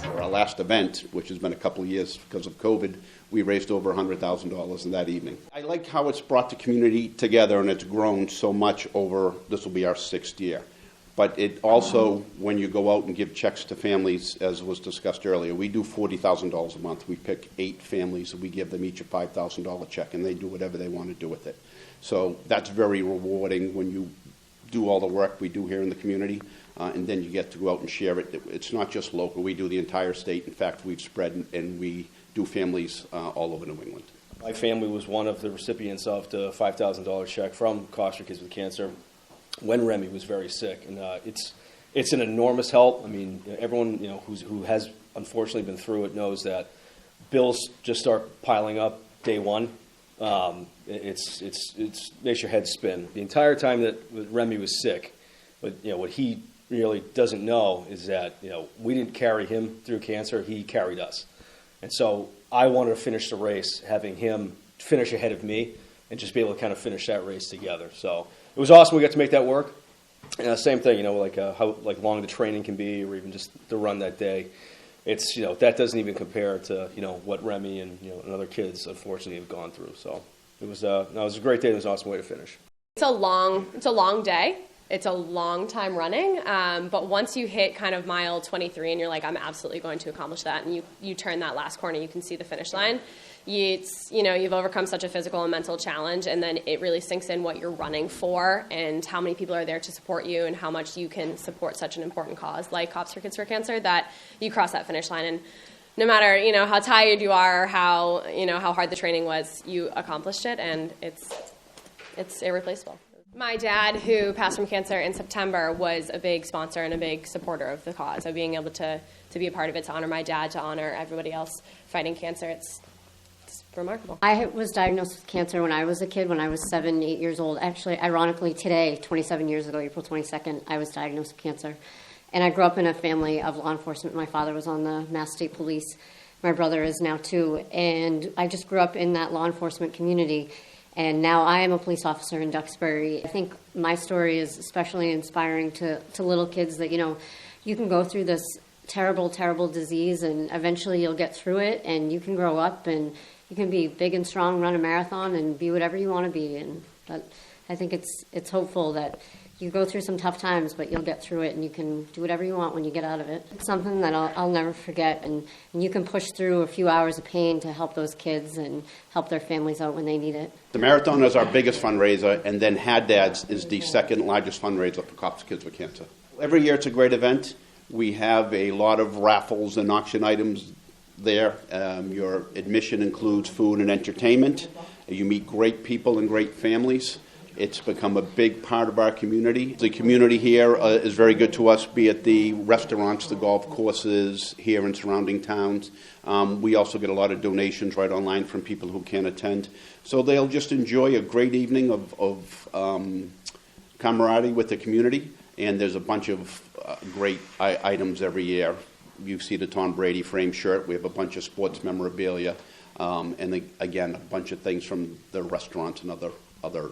For our last event, which has been a couple of years because of COVID, we raised over $100,000 in that evening. I like how it's brought the community together, and it's grown so much over, this will be our 6th year. But it also, when you go out and give checks to families, as was discussed earlier, we do $40,000 a month. We pick 8 families, and we give them each a $5,000 check, and they do whatever they want to do with it. So that's very rewarding when you do all the work we do here in the community, and then you get to go out and share it. It's not just local. We do the entire state. In fact, we've spread, and we do families all over New England. My family was one of the recipients of the $5,000 check from Cops for Kids with Cancer when Remy was very sick, and it's an enormous help. I mean, everyone who has unfortunately been through it knows that bills just start piling up day one. It makes your head spin. The entire time that Remy was sick, but what he really doesn't know is that we didn't carry him through cancer; he carried us. And so I wanted to finish the race, having him finish ahead of me, and just be able to kind of finish that race together. So it was awesome. We got to make that work. Same thing, how long the training can be, or even just the run that day. It's that doesn't even compare to what Remy and other kids unfortunately have gone through. So it was a great day. It was an awesome way to finish. It's a long day. It's a long time running, but once you hit kind of mile 23 and you're like, I'm absolutely going to accomplish that, and you turn that last corner, you can see the finish line. You've overcome such a physical and mental challenge, and then it really sinks in what you're running for and how many people are there to support you and how much you can support such an important cause like Cops for Kids for Cancer, that you cross that finish line. And no matter how tired you are, or how hard the training was, you accomplished it, and it's irreplaceable. My dad, who passed from cancer in September, was a big sponsor and a big supporter of the cause. So being able to be a part of it, to honor my dad, to honor everybody else fighting cancer, it's remarkable. I was diagnosed with cancer when I was a kid, when I was 7, 8 years old. Actually, ironically, today, 27 years ago, April 22nd, I was diagnosed with cancer. And I grew up in a family of law enforcement. My father was on the Mass State Police. My brother is now too. And I just grew up in that law enforcement community. And now I am a police officer in Duxbury. I think my story is especially inspiring to little kids that, you can go through this terrible, terrible disease, and eventually you'll get through it, and you can grow up, and you can be big and strong, run a marathon, and be whatever you want to be. And I think it's hopeful that you go through some tough times, but you'll get through it, and you can do whatever you want when you get out of it. It's something that I'll never forget, and you can push through a few hours of pain to help those kids and help their families out when they need it. The marathon is our biggest fundraiser, and then Haddad's is the second largest fundraiser for Cops for Kids with Cancer. Every year it's a great event. We have a lot of raffles and auction items there. Your admission includes food and entertainment. You meet great people and great families. It's become a big part of our community. The community here is very good to us, be it the restaurants, the golf courses here in surrounding towns. We also get a lot of donations right online from people who can't attend. So they'll just enjoy a great evening of camaraderie with the community. And there's a bunch of great items every year. You see the Tom Brady frame shirt. We have a bunch of sports memorabilia. And again, a bunch of things from the restaurants and other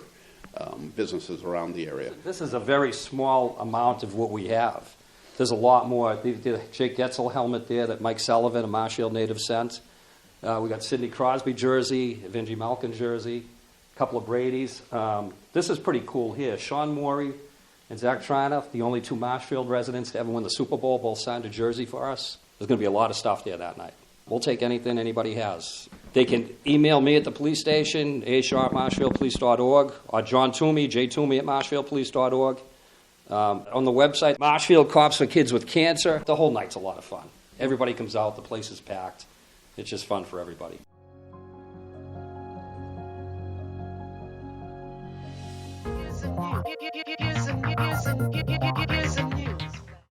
businesses around the area. This is a very small amount of what we have. There's a lot more. The Jake Getzel helmet there that Mike Sullivan, a Marshfield native, sent. We got Sidney Crosby jersey, Vingie Malkin jersey, a couple of Brady's. This is pretty cool here. Sean Morey and Zach Trina, the only 2 Marshfield residents to ever win the Super Bowl, both signed a jersey for us. There's going to be a lot of stuff there that night. We'll take anything anybody has. They can email me at the police station, a@marshfieldpolice.org, or John Toomey, jtoomey@marshfieldpolice.org. On the website, Marshfield Cops for Kids with Cancer. The whole night's a lot of fun. Everybody comes out. The place is packed. It's just fun for everybody. Yes,